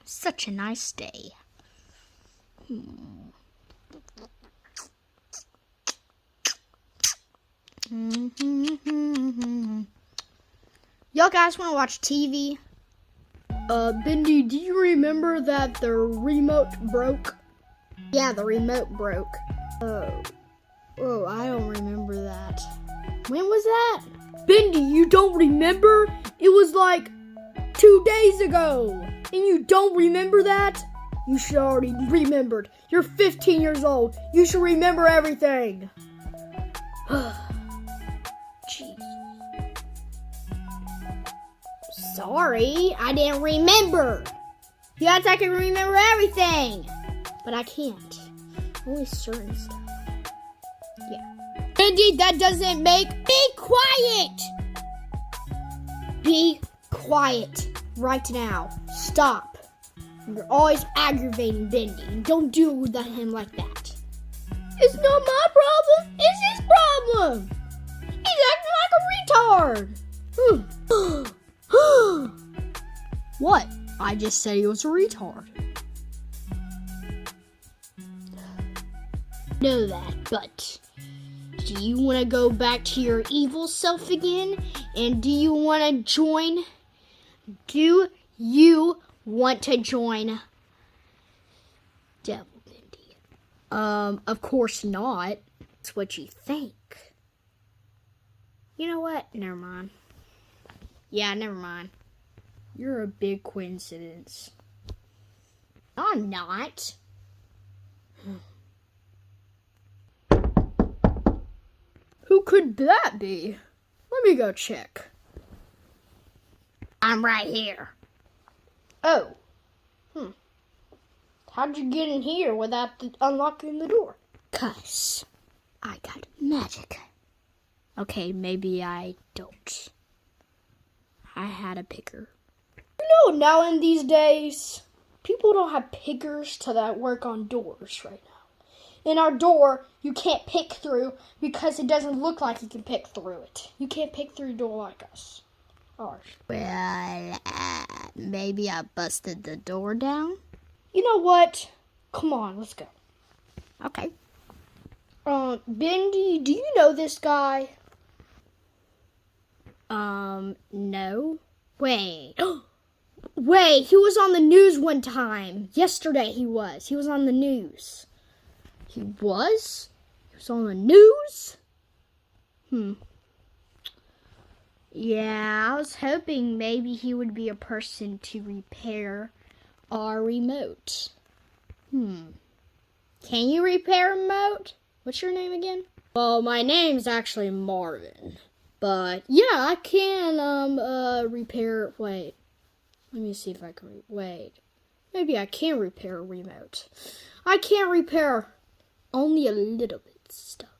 Such a nice day. Y'all guys want to watch TV? Bendy, do you remember that the remote broke? Yeah, the remote broke. Oh, I don't remember that. When was that? Bendy, you don't remember? It was like 2 days ago. And you don't remember that? You should already remembered. You're 15 years old. You should remember everything. Jeez. Sorry, I didn't remember. You guys, I can remember everything. But I can't. Only certain stuff. Yeah. Bendy, that doesn't make... Be quiet! Be quiet right now. Stop. You're always aggravating Bendy. Don't do him like that. It's not my problem. It's his problem. He's acting like a retard. What? I just said he was a retard. Know that, but do you want to go back to your evil self again? And do you want to join? Do you want to join Devil Bendy? Of course not. That's what you think. You know what? Never mind. Yeah, never mind. You're a big coincidence. I'm not. Who could that be? Let me go check. I'm right here. Oh. How'd you get in here without unlocking the door? 'Cause I got magic. Okay, maybe I don't. I had a picker. You know, now in these days, people don't have pickers that work on doors right now. In our door, you can't pick through because it doesn't look like you can pick through it. You can't pick through a door like us. Ours. Well, maybe I busted the door down. You know what? Come on, let's go. Okay. Bendy, do you know this guy? No. Wait. Wait, he was on the news one time. Yesterday he was. He was on the news. He was? He was on the news? Yeah, I was hoping maybe he would be a person to repair our remote. Can you repair a remote? What's your name again? Well, my name's actually Marvin. But yeah, I can repair. Wait, let me see if I can. Wait, maybe I can repair a remote. I can't repair only a little bit of stuff.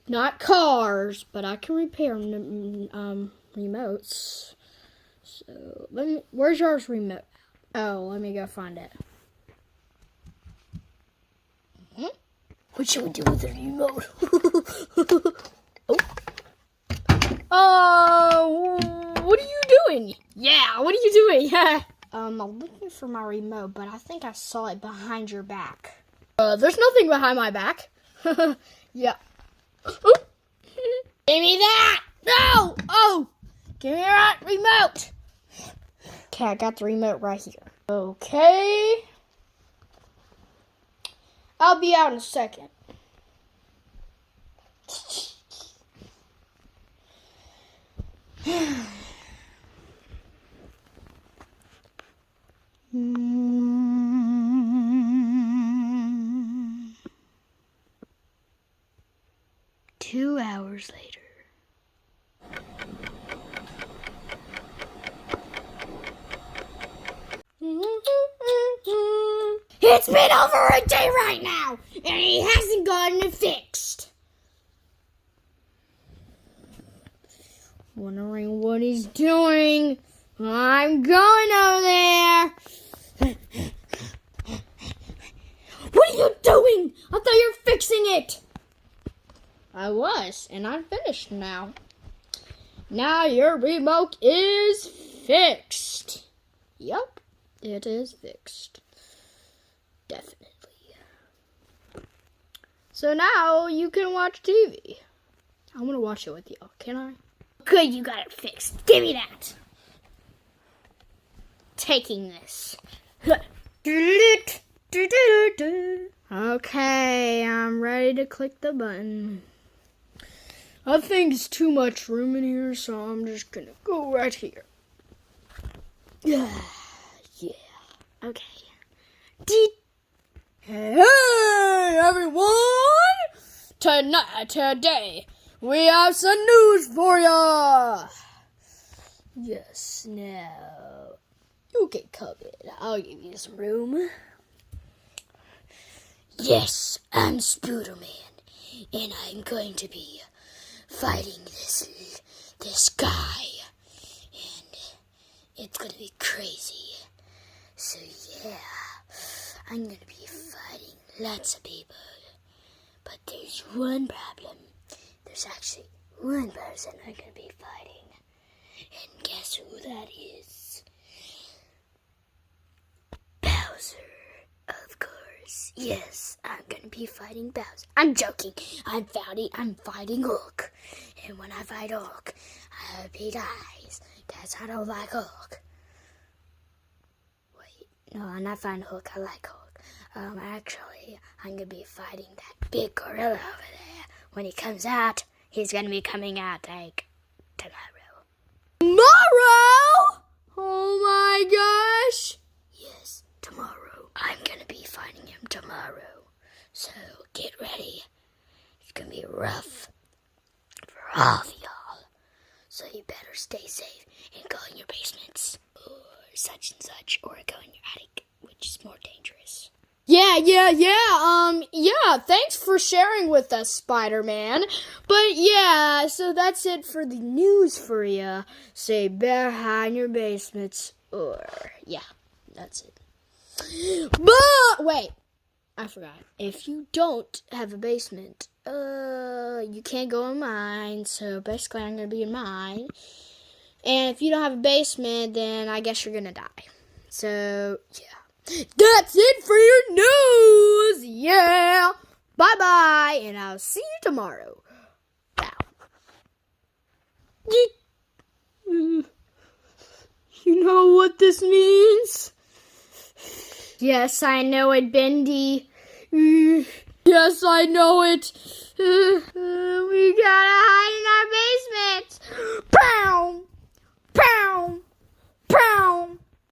Not cars, but I can repair remotes. So where's yours remote? Oh, let me go find it. What should we do with the remote? What are you doing? Yeah, what are you doing? I'm looking for my remote, but I think I saw it behind your back. There's nothing behind my back. Yeah. Give me that! No! Oh! Give me that remote! Okay, I got the remote right here. Okay. I'll be out in a second. Two hours later. It's been over a day right now, and he hasn't gotten it fixed. Wondering what he's doing. I'm going over there. What are you doing? I thought you were fixing it. I was, and I'm finished now. Now your remote is fixed. Yup, it is fixed. Definitely. So now you can watch TV. I want to watch it with you. Can I? Good, you got it fixed. Give me that. Taking this. Okay, I'm ready to click the button. I think it's too much room in here, so I'm just gonna go right here. Yeah. Okay. Hey, everyone! Today, we have some news for ya! Yes, now, you can come in. I'll give you some room. Yes, I'm Spooderman, and I'm going to be fighting this guy, and it's gonna be crazy. So yeah, I'm gonna be fighting lots of people, but there's one problem. There's actually one person I'm gonna be fighting, and guess who that is? Bowser, of course. Yes, I'm gonna be fighting Bowser. I'm joking. I'm fighting Hulk. And when I fight Hulk, I hope he dies, because I don't like Hulk. Wait, no, I'm not fighting Hulk. I like Hulk. Actually, I'm gonna be fighting that big gorilla over there. When he comes out, he's gonna be coming out, like, tomorrow. Tomorrow? Oh my gosh! Yes, tomorrow. I'm gonna be fighting him tomorrow. So, get ready. It's gonna be rough for all of y'all. So you better stay safe and go in your basements, or such and such, or go in your attic, which is more dangerous. Yeah, thanks for sharing with us, Spider-Man. But yeah, so that's it for the news for ya. Say better hide in your basements, or, yeah, that's it. But, wait, I forgot. If you don't have a basement, you can't go in mine, so basically I'm gonna be in mine. And if you don't have a basement, then I guess you're gonna die. So, yeah. That's it for your news! Yeah! Bye-bye, and I'll see you tomorrow. Wow. You know what this means? Yes, I know it, Bendy. Yes, I know it. We gotta hide in our basement. Pow!